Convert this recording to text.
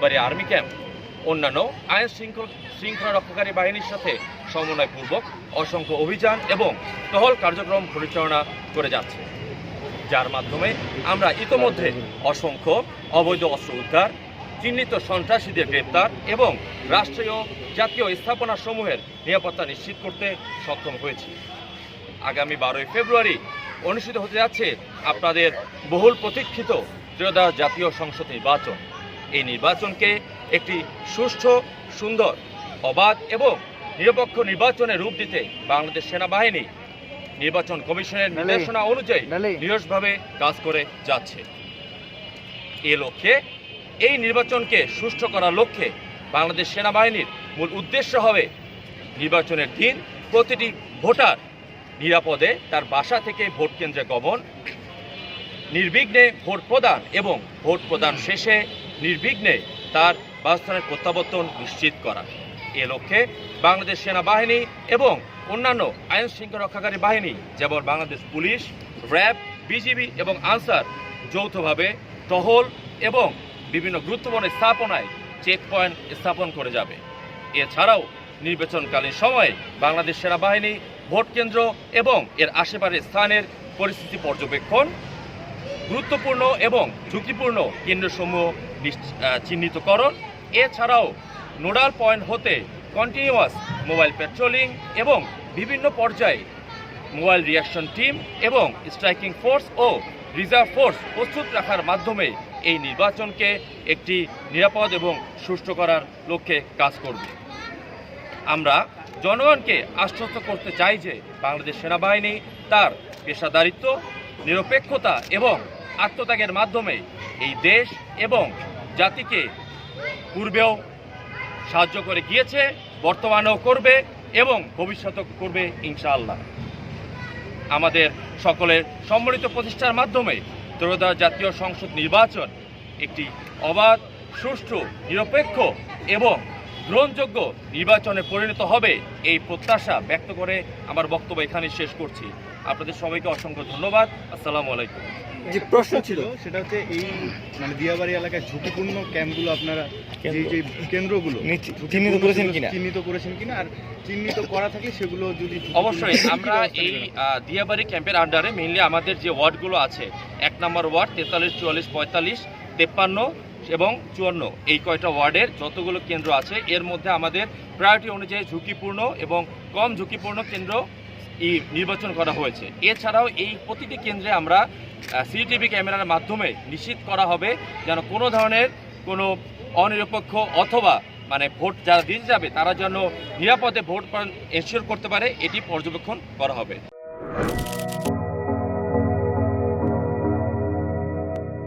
Diabari army camp অন্যান্য আইন শৃঙ্খলা রক্ষাকারী বাহিনীর সাথে সমন্বয়পূর্বক অসংখ্য অভিযান এবং টহল কার্যক্রম পরিচালনা করে যাচ্ছে, যার মাধ্যমে আমরা ইতোমধ্যে অসংখ্য অবৈধ অস্ত্র উদ্ধার, চিহ্নিত সন্ত্রাসীদের গ্রেপ্তার এবং রাষ্ট্রীয় জাতীয় স্থাপনাসমূহের নিরাপত্তা নিশ্চিত করতে সক্ষম হয়েছি। আগামী 12ই ফেব্রুয়ারি অনুষ্ঠিত হতে যাচ্ছে আপনাদের বহুল প্রতীক্ষিত ত্রয়োদশ জাতীয় সংসদ নির্বাচন। এই নির্বাচনকে একটি সুষ্ঠু, সুন্দর, অবাধ এবং নিরপেক্ষ নির্বাচনের রূপ দিতে বাংলাদেশ সেনাবাহিনী নির্বাচন কমিশনের নির্দেশনা অনুযায়ী নিরসভাবে কাজ করে যাচ্ছে। এ লক্ষ্যে এই নির্বাচনকে সুষ্ঠু করার লক্ষ্যে বাংলাদেশ সেনাবাহিনীর মূল উদ্দেশ্য হবে নির্বাচনের দিন প্রতিটি ভোটার নিরাপদে তার বাসা থেকে ভোট কেন্দ্রে গমন, নির্বিঘ্নে ভোট প্রদান এবং ভোট প্রদান শেষে নির্বিঘ্নে তার বাসস্থানের প্রত্যাবর্তন নিশ্চিত করা। এ লক্ষ্যে বাংলাদেশ সেনাবাহিনী এবং অন্যান্য আইন শৃঙ্খলা রক্ষাকারী বাহিনী যেমন বাংলাদেশ পুলিশ, র্যাব, বিজিবি এবং আনসার যৌথভাবে টহল এবং বিভিন্ন গুরুত্বপূর্ণ স্থাপনায় চেকপয়েন্ট স্থাপন করে যাবে। এছাড়াও নির্বাচনকালীন সময়ে বাংলাদেশ সেনাবাহিনী ভোট কেন্দ্র এবং এর আশেপাশের স্থানের পরিস্থিতি পর্যবেক্ষণ, গুরুত্বপূর্ণ এবং ঝুঁকিপূর্ণ কেন্দ্রসমূহ চিহ্নিতকরণ, এছাড়াও নোডাল পয়েন্ট হতে কন্টিনিউয়াস মোবাইল পেট্রোলিং এবং বিভিন্ন পর্যায়ে মোবাইল রিঅ্যাকশন টিম এবং স্ট্রাইকিং ফোর্স ও রিজার্ভ ফোর্স প্রস্তুত রাখার মাধ্যমে এই নির্বাচনকে একটি নিরাপদ এবং সুষ্ঠু করার লক্ষ্যে কাজ করবে। আমরা জনগণকে আশ্বস্ত করতে চাই যে বাংলাদেশ সেনাবাহিনী তার পেশাদারিত্ব, নিরপেক্ষতা এবং আত্মত্যাগের মাধ্যমে এই দেশ এবং জাতিকে পূর্বেও সাহায্য করে গিয়েছে, বর্তমানেও করবে এবং ভবিষ্যতেও করবে ইনশাআল্লাহ। আমাদের সকলের সম্মিলিত প্রচেষ্টার মাধ্যমে ত্রয়োদশ জাতীয় সংসদ নির্বাচন একটি অবাধ, সুষ্ঠু, নিরপেক্ষ এবং গ্রহণযোগ্য নির্বাচনে পরিণত হবে এই প্রত্যাশা ব্যক্ত করে আমার বক্তব্য এখানে শেষ করছি। আপনাদের সবাইকে অসংখ্য ধন্যবাদ। আসসালামু আলাইকুম। যে প্রশ্ন ছিল সেটা হচ্ছে এই দিয়াবাড়ি এলাকায় ঝুঁকিপূর্ণ ক্যাম্পগুলো আপনারা যে কেন্দ্রগুলো চিহ্নিত করেছেন কিনা, আর চিহ্নিত করা থাকলে সেগুলো যদি অবশ্যই আমরা এই দিয়াবাড়ি ক্যাম্পের আন্ডারে মেইনলি আমাদের যে ওয়ার্ডগুলো আছে 1 নম্বর ওয়ার্ড 43, 44, 45, 53 এবং 54 এই কয়টা ওয়ার্ডের যতগুলো কেন্দ্র আছে এর মধ্যে আমাদের প্রায়োরিটি অনুযায়ী ঝুঁকিপূর্ণ এবং কম ঝুঁকিপূর্ণ কেন্দ্র নির্বাচন করা হয়েছে। এছাড়াও এই প্রতিটি কেন্দ্রে আমরা সিসিটিভি ক্যামেরার মাধ্যমে নিশ্চিত করা হবে যেন কোনো ধরনের কোনো অনিরপেক্ষ অথবা ভোট যারা দিতে যাবে তারা যেন নিরাপদে ভোট এনশিওর করতে পারে, এটি পর্যবেক্ষণ করা হবে।